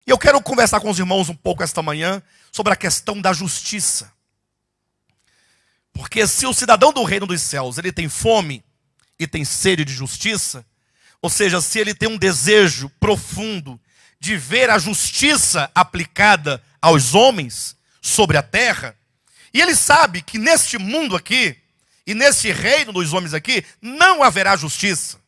E eu quero conversar com os irmãos um pouco esta manhã sobre a questão da justiça. Porque se o cidadão do reino dos céus, ele tem fome e tem sede de justiça, ou seja, se ele tem um desejo profundo de ver a justiça aplicada aos homens sobre a terra, e ele sabe que neste mundo aqui, e neste reino dos homens aqui, não haverá justiça.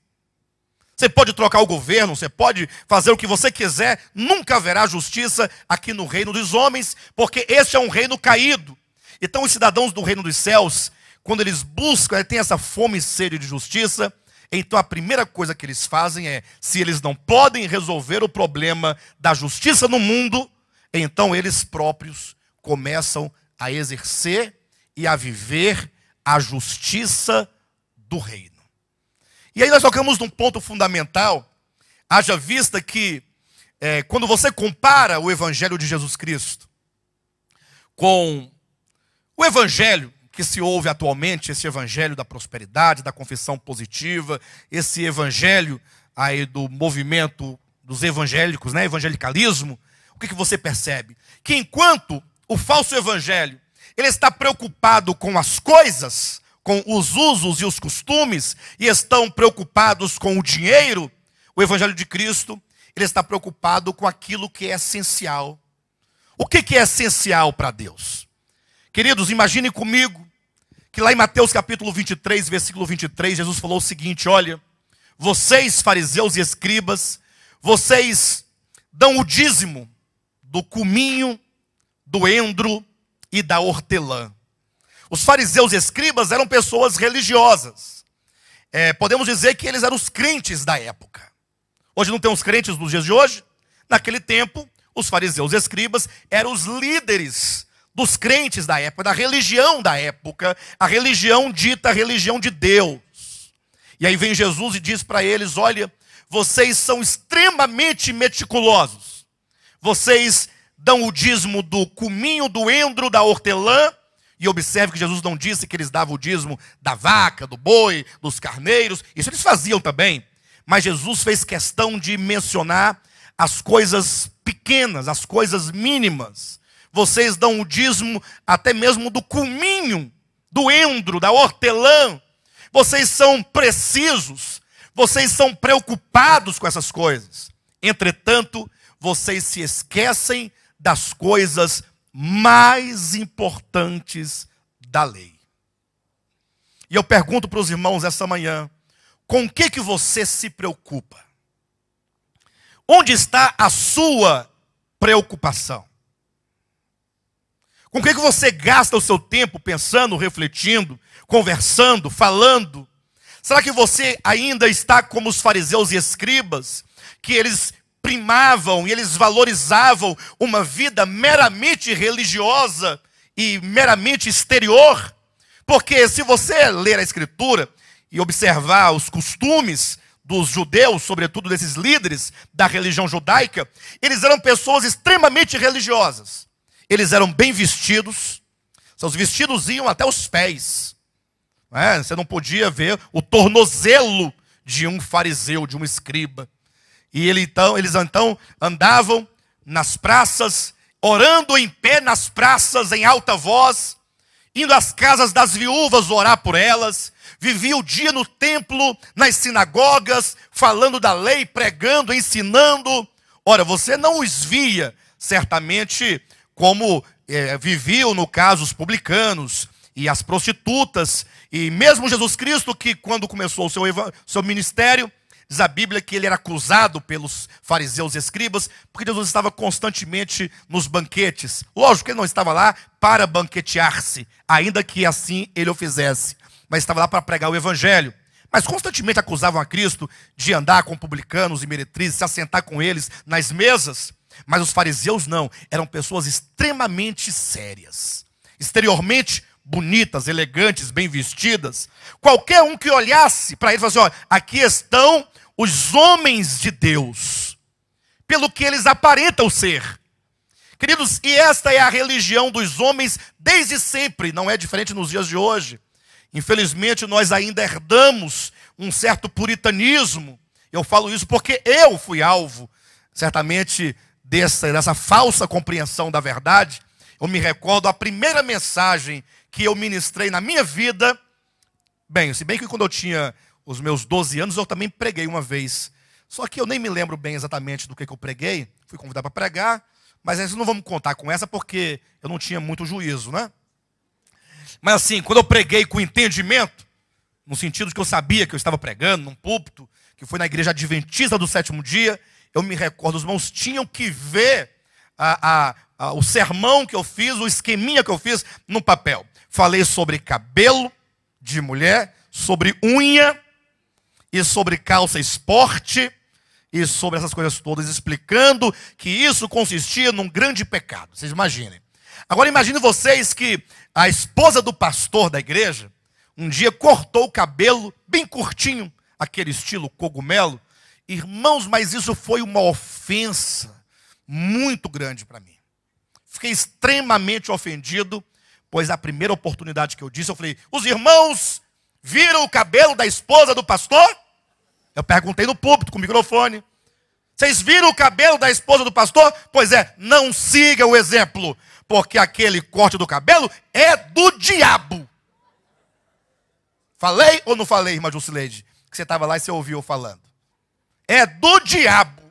Você pode trocar o governo, você pode fazer o que você quiser, nunca haverá justiça aqui no reino dos homens, porque este é um reino caído. Então os cidadãos do reino dos céus, quando eles buscam, têm essa fome e sede de justiça, então a primeira coisa que eles fazem é, se eles não podem resolver o problema da justiça no mundo, então eles próprios começam a exercer e a viver a justiça do reino. E aí nós tocamos num ponto fundamental, haja vista que quando você compara o Evangelho de Jesus Cristo com o Evangelho que se ouve atualmente, esse Evangelho da prosperidade, da confissão positiva, esse Evangelho aí do movimento dos evangélicos, né, evangelicalismo, o que você percebe? Que enquanto o falso Evangelho, ele está preocupado com as coisas, com os usos e os costumes, e estão preocupados com o dinheiro, o Evangelho de Cristo, ele está preocupado com aquilo que é essencial. O que é essencial para Deus? Queridos, imaginem comigo que lá em Mateus capítulo 23, versículo 23, Jesus falou o seguinte: olha, vocês fariseus e escribas, vocês dão o dízimo do cominho, do endro e da hortelã. Os fariseus e escribas eram pessoas religiosas. Podemos dizer que eles eram os crentes da época. Hoje não tem os crentes dos dias de hoje. Naquele tempo, os fariseus e escribas eram os líderes dos crentes da época, da religião da época, a religião dita religião de Deus. E aí vem Jesus e diz para eles: olha, vocês são extremamente meticulosos. Vocês dão o dízimo do cominho, do endro, da hortelã. E observe que Jesus não disse que eles davam o dízimo da vaca, do boi, dos carneiros. Isso eles faziam também. Mas Jesus fez questão de mencionar as coisas pequenas, as coisas mínimas. Vocês dão o dízimo até mesmo do cominho, do endro, da hortelã. Vocês são precisos. Vocês são preocupados com essas coisas. Entretanto, vocês se esquecem das coisas mais importantes da lei. E eu pergunto para os irmãos essa manhã: com o que você se preocupa? Onde está a sua preocupação? Com o que você gasta o seu tempo pensando, refletindo, conversando, falando? Será que você ainda está como os fariseus e escribas, que eles primavam e eles valorizavam uma vida meramente religiosa e meramente exterior? Porque se você ler a Escritura e observar os costumes dos judeus, sobretudo desses líderes da religião judaica, eles eram pessoas extremamente religiosas. Eles eram bem vestidos, seus vestidos iam até os pés. Você não podia ver o tornozelo de um fariseu, de um escriba. E eles então andavam nas praças, orando em pé nas praças, em alta voz, indo às casas das viúvas orar por elas, vivia o dia no templo, nas sinagogas, falando da lei, pregando, ensinando. Ora, você não os via, certamente, como viviam, no caso, os publicanos e as prostitutas. E mesmo Jesus Cristo, que quando começou o seu ministério, diz a Bíblia que ele era acusado pelos fariseus e escribas, porque Jesus estava constantemente nos banquetes. Lógico que ele não estava lá para banquetear-se, ainda que assim ele o fizesse, mas estava lá para pregar o Evangelho. Mas constantemente acusavam a Cristo de andar com publicanos e meretrizes, se assentar com eles nas mesas. Mas os fariseus não, eram pessoas extremamente sérias, exteriormente bonitas, elegantes, bem vestidas. Qualquer um que olhasse para ele falasse: olha, aqui estão os homens de Deus, pelo que eles aparentam ser. Queridos, e esta é a religião dos homens desde sempre, não é diferente nos dias de hoje. Infelizmente nós ainda herdamos um certo puritanismo. Eu falo isso porque eu fui alvo, certamente, dessa falsa compreensão da verdade, eu me recordo a primeira mensagem que eu ministrei na minha vida. Bem, se bem que quando eu tinha os meus 12 anos, eu também preguei uma vez. Só que eu nem me lembro bem exatamente do que eu preguei. Fui convidado para pregar, mas não vamos contar com essa porque eu não tinha muito juízo, né? Mas assim, quando eu preguei com entendimento, no sentido de que eu sabia que eu estava pregando num púlpito, que foi na igreja adventista do sétimo dia, eu me recordo, os irmãos tinham que ver o sermão que eu fiz, o esqueminha que eu fiz no papel. Falei sobre cabelo de mulher, sobre unha, e sobre calça esporte, e sobre essas coisas todas, explicando que isso consistia num grande pecado. Vocês imaginem. Agora imagine vocês que a esposa do pastor da igreja, um dia cortou o cabelo bem curtinho, aquele estilo cogumelo. Irmãos, mas isso foi uma ofensa muito grande para mim. Fiquei extremamente ofendido, pois a primeira oportunidade que eu disse, eu falei, os irmãos viram o cabelo da esposa do pastor? Eu perguntei no púlpito com o microfone. Vocês viram o cabelo da esposa do pastor? Pois é, não siga o exemplo, porque aquele corte do cabelo é do diabo. Falei ou não falei, irmã Jusileide? Que você estava lá e você ouviu eu falando. É do diabo.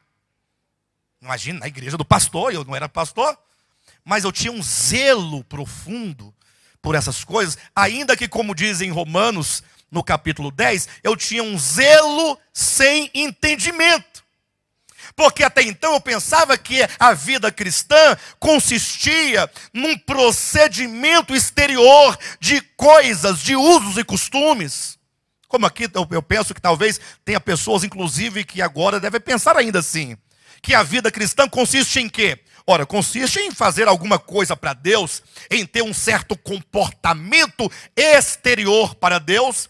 Imagina, na igreja do pastor, eu não era pastor, mas eu tinha um zelo profundo por essas coisas, ainda que, como dizem em Romanos, no capítulo 10, eu tinha um zelo sem entendimento. Porque até então eu pensava que a vida cristã consistia num procedimento exterior de coisas, de usos e costumes. Como aqui eu penso que talvez tenha pessoas, inclusive, que agora devem pensar ainda assim. Que a vida cristã consiste em quê? Ora, consiste em fazer alguma coisa para Deus, em ter um certo comportamento exterior para Deus,